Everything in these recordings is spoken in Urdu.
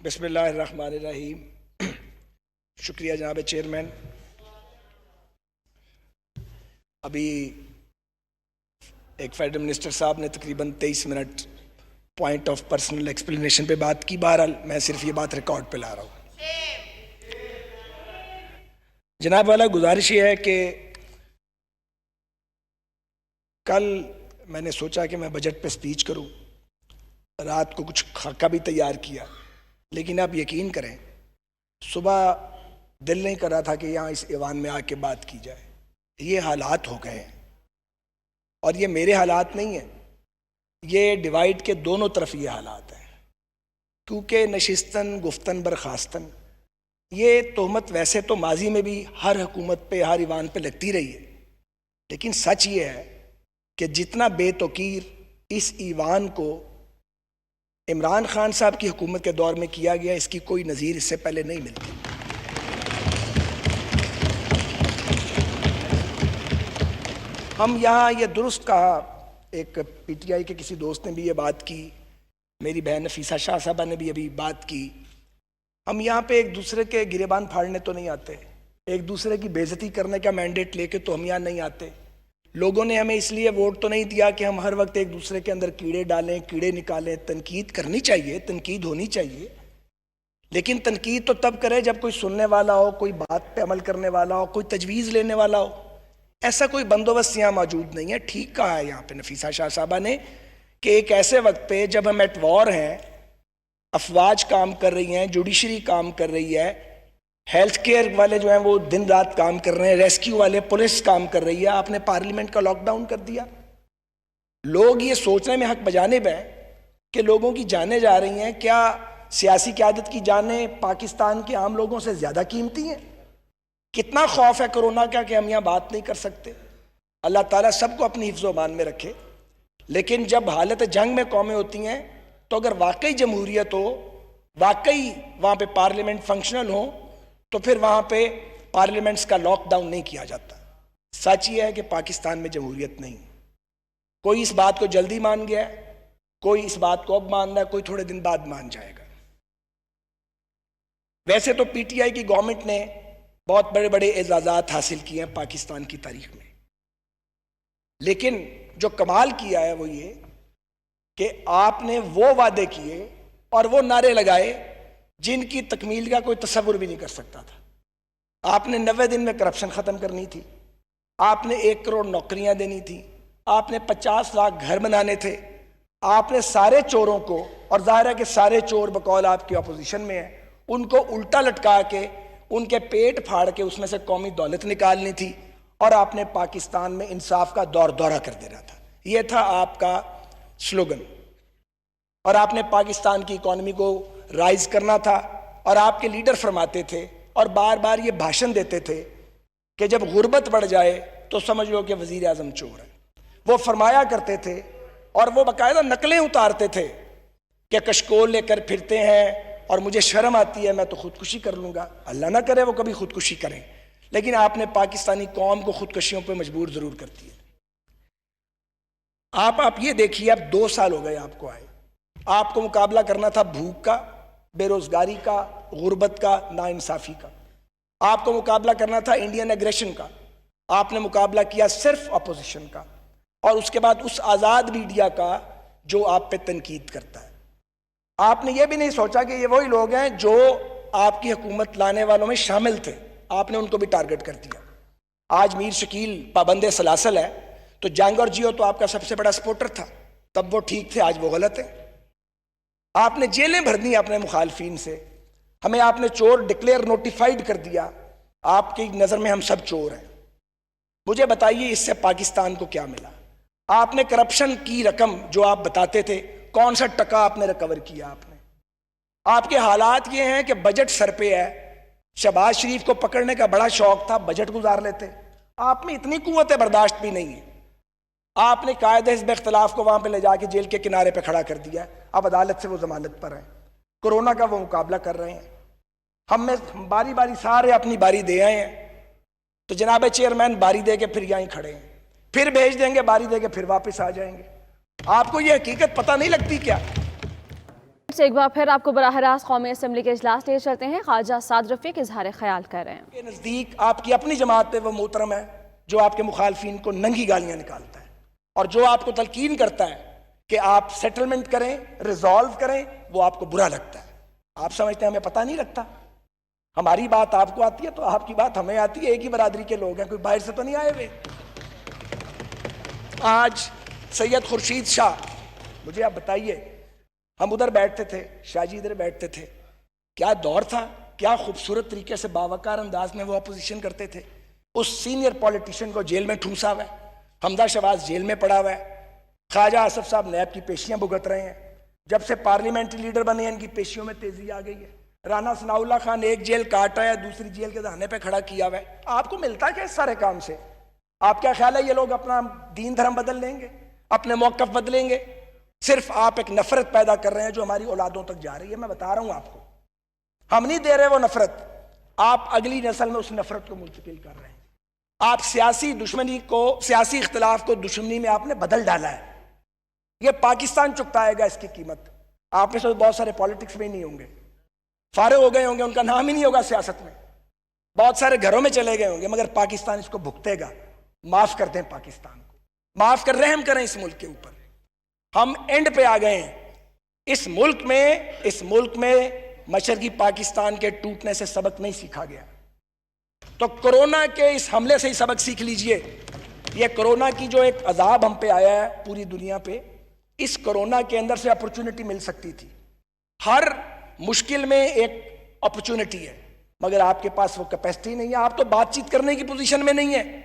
بسم اللہ الرحمن الرحیم۔ شکریہ جناب چیئرمین۔ ابھی ایک فیڈرل منسٹر صاحب نے تقریباً 23 minute point of personal explanation پہ بات کی۔ بہرحال میں صرف یہ بات ریکارڈ پہ لا رہا ہوں۔ جناب والا گزارش یہ ہے کہ کل میں نے سوچا کہ میں بجٹ پہ سپیچ کروں، رات کو کچھ خاکہ بھی تیار کیا، لیکن آپ یقین کریں صبح دل نہیں کر رہا تھا کہ یہاں اس ایوان میں آ کے بات کی جائے۔ یہ حالات ہو گئے ہیں، اور یہ میرے حالات نہیں ہیں، یہ ڈیوائیڈ کے دونوں طرف یہ حالات ہیں، کیونکہ نشستن گفتن برخاستن یہ تہمت ویسے تو ماضی میں بھی ہر حکومت پہ ہر ایوان پہ لگتی رہی ہے، لیکن سچ یہ ہے کہ جتنا بے توقیر اس ایوان کو عمران خان صاحب کی حکومت کے دور میں کیا گیا، اس کی کوئی نظیر اس سے پہلے نہیں ملتی۔ ہم یہاں یہ درست کہا، ایک پی ٹی آئی کے کسی دوست نے بھی یہ بات کی، میری بہن نفیسہ شاہ صاحبہ نے بھی ابھی بات کی، ہم یہاں پہ ایک دوسرے کے گریبان پھاڑنے تو نہیں آتے، ایک دوسرے کی بے عزتی کرنے کا مینڈیٹ لے کے تو ہم یہاں نہیں آتے۔ لوگوں نے ہمیں اس لیے ووٹ تو نہیں دیا کہ ہم ہر وقت ایک دوسرے کے اندر کیڑے ڈالیں، کیڑے نکالیں۔ تنقید کرنی چاہیے، تنقید ہونی چاہیے، لیکن تنقید تو تب کرے جب کوئی سننے والا ہو، کوئی بات پہ عمل کرنے والا ہو، کوئی تجویز لینے والا ہو۔ ایسا کوئی بندوبست یہاں موجود نہیں ہے۔ ٹھیک کہا ہے یہاں پہ نفیسہ شاہ صاحبہ نے کہ ایک ایسے وقت پہ جب ہم ایٹ وار ہیں، افواج کام کر رہی ہیں، جوڈیشری کام کر رہی ہے، ہیلتھ کیئر والے جو ہیں وہ دن رات کام کر رہے ہیں، ریسکیو والے، پولیس کام کر رہی ہے، آپ نے پارلیمنٹ کا لاک ڈاؤن کر دیا۔ لوگ یہ سوچنے میں حق بجانب ہیں کہ لوگوں کی جانیں جا رہی ہیں، کیا سیاسی قیادت کی جانیں پاکستان کے عام لوگوں سے زیادہ قیمتی ہیں؟ کتنا خوف ہے کرونا کا کہ ہم یہاں بات نہیں کر سکتے۔ اللہ تعالیٰ سب کو اپنی حفظ و امان میں رکھے، لیکن جب حالت جنگ میں قومیں ہوتی ہیں تو اگر واقعی جمہوریت ہو، واقعی وہاں پہ پارلیمنٹ فنکشنل ہو، تو پھر وہاں پہ پارلیمنٹس کا لاک ڈاؤن نہیں کیا جاتا۔ سچ یہ ہے کہ پاکستان میں جمہوریت نہیں۔ کوئی اس بات کو جلدی مان گیا ہے، کوئی اس بات کو اب مان رہا ہے، کوئی تھوڑے دن بعد مان جائے گا۔ ویسے تو پی ٹی آئی کی گورنمنٹ نے بہت بڑے بڑے اعزازات حاصل کیے ہیں پاکستان کی تاریخ میں، لیکن جو کمال کیا ہے وہ یہ کہ آپ نے وہ وعدے کیے اور وہ نعرے لگائے جن کی تکمیل کا کوئی تصور بھی نہیں کر سکتا تھا۔ آپ نے 90 دن میں کرپشن ختم کرنی تھی، آپ نے 1 کروڑ نوکریاں دینی تھی، آپ نے 50 لاکھ گھر بنانے تھے، آپ نے سارے چوروں کو، اور ظاہر ہے کہ سارے چور بقول آپ کی اپوزیشن میں ہیں، ان کو الٹا لٹکا کے ان کے پیٹ پھاڑ کے اس میں سے قومی دولت نکالنی تھی، اور آپ نے پاکستان میں انصاف کا دورہ کر دینا تھا۔ یہ تھا آپ کا سلوگن، اور آپ نے پاکستان کی اکانومی کو رائز کرنا تھا، اور آپ کے لیڈر فرماتے تھے اور بار بار یہ بھاشن دیتے تھے کہ جب غربت بڑھ جائے تو سمجھ لو کہ وزیر اعظم چور ہے۔ وہ فرمایا کرتے تھے اور وہ باقاعدہ نقلیں اتارتے تھے کہ کشکول لے کر پھرتے ہیں اور مجھے شرم آتی ہے، میں تو خودکشی کر لوں گا۔ اللہ نہ کرے وہ کبھی خودکشی کریں، لیکن آپ نے پاکستانی قوم کو خودکشیوں پہ مجبور ضرور کرتی ہے۔ آپ یہ دیکھیے، اب 2 سال ہو گئے آپ کو آئے، آپ کو مقابلہ کرنا تھا بھوک کا، بے روزگاری کا، غربت کا، ناانصافی کا۔ آپ کو مقابلہ کرنا تھا انڈین ایگریشن کا، آپ نے مقابلہ کیا صرف اپوزیشن کا، اور اس کے بعد اس آزاد میڈیا کا جو آپ پہ تنقید کرتا ہے۔ آپ نے یہ بھی نہیں سوچا کہ یہ وہی لوگ ہیں جو آپ کی حکومت لانے والوں میں شامل تھے، آپ نے ان کو بھی ٹارگٹ کر دیا۔ آج میر شکیل پابند سلاسل ہے، تو جنگ اور جیو تو آپ کا سب سے بڑا سپورٹر تھا، تب وہ ٹھیک تھے، آج وہ غلط ہے۔ آپ نے جیلیں بھر دی اپنے مخالفین سے، ہمیں آپ نے چور ڈکلیئر نوٹیفائیڈ کر دیا، آپ کی نظر میں ہم سب چور ہیں۔ مجھے بتائیے اس سے پاکستان کو کیا ملا؟ آپ نے کرپشن کی رقم جو آپ بتاتے تھے، کون سا ٹکا آپ نے ریکور کیا؟ آپ کے حالات یہ ہیں کہ بجٹ سر پہ ہے، شہباز شریف کو پکڑنے کا بڑا شوق تھا، بجٹ گزار لیتے۔ آپ میں اتنی قوت برداشت بھی نہیں ہے۔ آپ نے قائد حزب اختلاف کو وہاں پہ لے جا کے جیل کے کنارے پہ کھڑا کر دیا، اب عدالت سے وہ ضمانت پر ہیں، کرونا کا وہ مقابلہ کر رہے ہیں۔ ہم میں باری باری سارے اپنی باری دے آئے ہیں، تو جناب چیئرمین باری دے کے پھر یہیں کھڑے ہیں، پھر بھیج دیں گے، باری دے کے پھر واپس آ جائیں گے۔ آپ کو یہ حقیقت پتہ نہیں لگتی کیا سے ایک بار پھر آپ کو براہ راست قومی اسمبلی کے اجلاس لے چلتے ہیں۔ خواجہ سعد رفیق اظہار خیال کر رہے ہیں۔ کے نزدیک آپ کی اپنی جماعت پہ وہ محترم ہے جو آپ کے مخالفین کو ننگی گالیاں نکالتا ہے، اور جو آپ کو تلقین کرتا ہے کہ آپ سیٹلمنٹ کریں، ریزالو کریں، وہ آپ کو برا لگتا ہے۔ آپ سمجھتے ہیں ہمیں پتہ نہیں لگتا؟ ہماری بات آپ کو آتی ہے تو آپ کی بات ہمیں آتی ہے، ایک ہی برادری کے لوگ ہیں، کوئی باہر سے تو نہیں آئے ہوئے۔ آج سید خورشید شاہ، مجھے آپ بتائیے، ہم ادھر بیٹھتے تھے، شاہ جی ادھر بیٹھتے تھے، کیا دور تھا، کیا خوبصورت طریقے سے باوقار انداز میں وہ اپوزیشن کرتے تھے۔ اس سینئر پولیٹیشین کو جیل میں ٹھونسا ہوا ہے، حمزہ شہباز جیل میں پڑا ہوا ہے، خواجہ آصف صاحب نیب کی پیشیاں بھگت رہے ہیں، جب سے پارلیمنٹری لیڈر بنے ہیں ان کی پیشیوں میں تیزی آ گئی ہے۔ رانا ثناء اللہ خان ایک جیل کاٹ آیا، دوسری جیل کے دہانے پہ کھڑا کیا ہوا ہے۔ آپ کو ملتا کیا اس سارے کام سے؟ آپ کیا خیال ہے یہ لوگ اپنا دین دھرم بدل لیں گے، اپنے موقف بدلیں گے؟ صرف آپ ایک نفرت پیدا کر رہے ہیں جو ہماری اولادوں تک جا رہی ہے۔ میں بتا رہا ہوں آپ کو، ہم نہیں دے رہے وہ نفرت، آپ اگلی نسل میں اس نفرت کو منتقل کر رہے ہیں۔ آپ سیاسی دشمنی کو، سیاسی اختلاف کو دشمنی میں آپ نے بدل ڈالا ہے۔ یہ پاکستان چکتائے گا اس کی قیمت۔ آپ میں سے بہت سارے پالیٹکس میں ہی نہیں ہوں گے، فارغ ہو گئے ہوں گے، ان کا نام ہی نہیں ہوگا سیاست میں، بہت سارے گھروں میں چلے گئے ہوں گے، مگر پاکستان اس کو بھگتے گا۔ معاف کر دیں پاکستان کو، معاف کر، رحم کریں اس ملک کے اوپر۔ ہم اینڈ پہ آ گئے ہیں۔ اس ملک میں مشرقی پاکستان کے ٹوٹنے سے سبق نہیں سیکھا گیا، تو کرونا کے اس حملے سے ہی سبق سیکھ لیجئے۔ یہ کرونا کی جو ایک عذاب ہم پہ آیا ہے پوری دنیا پہ، اس کرونا کے اندر سے اپرچونٹی مل سکتی تھی۔ ہر مشکل میں ایک اپرچونٹی ہے، مگر آپ کے پاس وہ کیپیسٹی نہیں ہے، آپ تو بات چیت کرنے کی پوزیشن میں نہیں ہیں،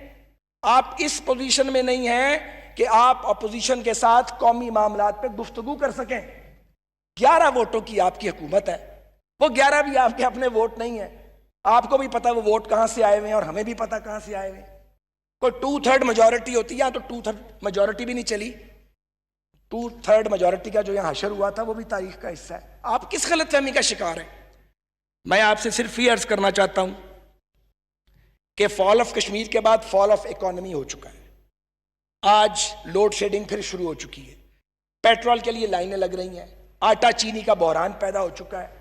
آپ اس پوزیشن میں نہیں ہیں کہ آپ اپوزیشن کے ساتھ قومی معاملات پہ گفتگو کر سکیں۔ 11 ووٹوں کی آپ کی حکومت ہے، وہ 11 بھی آپ کے اپنے ووٹ نہیں ہیں۔ آپ کو بھی پتا وہ ووٹ کہاں سے آئے ہوئے ہیں، اور ہمیں بھی پتا کہاں سے آئے ہوئے ہیں۔ کوئی 2/3 میجورٹی ہوتی ہے، یا تو 2/3 میجورٹی بھی نہیں چلی۔ 2/3 میجورٹی کا جو یہاں حشر ہوا تھا وہ بھی تاریخ کا حصہ ہے۔ آپ کس غلط فہمی کا شکار ہیں؟ میں آپ سے صرف یہ عرض کرنا چاہتا ہوں کہ فال آف کشمیر کے بعد فال آف اکانومی ہو چکا ہے۔ آج لوڈ شیڈنگ پھر شروع ہو چکی ہے، پیٹرول کے لیے لائنیں لگ رہی ہیں، آٹا چینی کا بحران پیدا ہو چکا ہے۔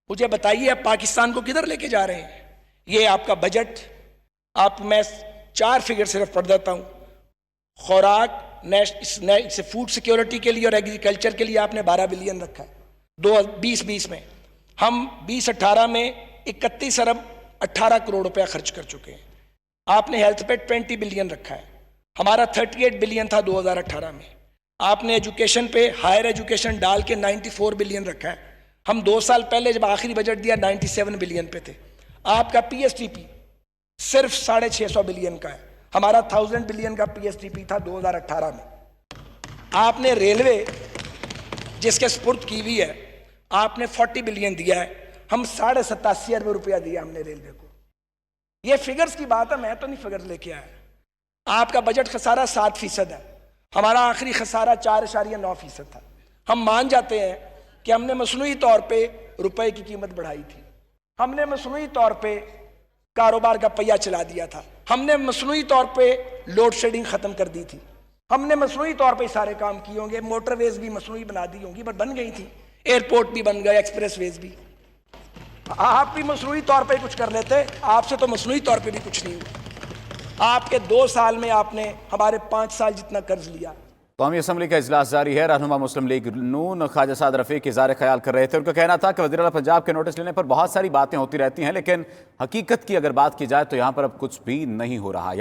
مجھے بتائیے آپ پاکستان کو کدھر لے کے جا رہے ہیں؟ یہ آپ کا بجٹ، میں 4 فگر صرف پڑھ دیتا ہوں۔ خوراک، فوڈ سیکیورٹی کے لیے اور ایگریکلچر کے لیے آپ نے 12 بلین رکھا ہے 2020 میں۔ ہم 2018 میں 31 ارب 18 کروڑ روپیہ خرچ کر چکے ہیں۔ آپ نے ہیلتھ پہ 20 بلین رکھا ہے، ہمارا 38 بلین تھا 2018 میں۔ آپ نے ایجوکیشن پہ، ہائر ایجوکیشن ڈال کے 94 بلین رکھا ہے۔ ہم 2 سال پہلے جب آخری بجٹ دیا 97 بلین پہ تھے۔ آپ کا پی ایس ٹی پی صرف 650 بلین کا ہے، ہمارا 1000 بلین کا پی ایس ٹی پی تھا 2018 میں۔ آپ نے ریلوے جس کے سپرد کی ہوئی ہے، آپ نے 40 بلین دیا ہے، ہم 87.5 ارب روپیہ دیا ہم نے ریلوے کو۔ یہ فگرز کی بات ہے، میں تو نہیں فگرز لے کے آیا۔ آپ کا بجٹ خسارہ 7% ہے، ہمارا آخری خسارہ 4.9% تھا۔ ہم مان جاتے ہیں کہ ہم نے مصنوعی طور پہ روپے کی قیمت بڑھائی تھی، ہم نے مصنوعی طور پہ کاروبار کا پہیہ چلا دیا تھا، ہم نے مصنوعی طور پہ لوڈ شیڈنگ ختم کر دی تھی، ہم نے مصنوعی طور پہ سارے کام کیے ہوں گے، موٹر ویز بھی مصنوعی بنا دی ہوں گی، بٹ بن گئی تھی، ایئرپورٹ بھی بن گئے، ایکسپریس ویز بھی۔ آپ بھی مصنوعی طور پہ کچھ کر لیتے، آپ سے تو مصنوعی طور پہ بھی کچھ نہیں ہوا۔ آپ کے 2 سال میں آپ نے ہمارے 5 سال جتنا قرض لیا۔ قومی اسمبلی کا اجلاس جاری ہے۔ رہنما مسلم لیگ نون خواجہ سعد رفیق اظہار خیال کر رہے تھے۔ ان کا کہنا تھا کہ وزیر اعلیٰ پنجاب کے نوٹس لینے پر بہت ساری باتیں ہوتی رہتی ہیں، لیکن حقیقت کی اگر بات کی جائے تو یہاں پر اب کچھ بھی نہیں ہو رہا۔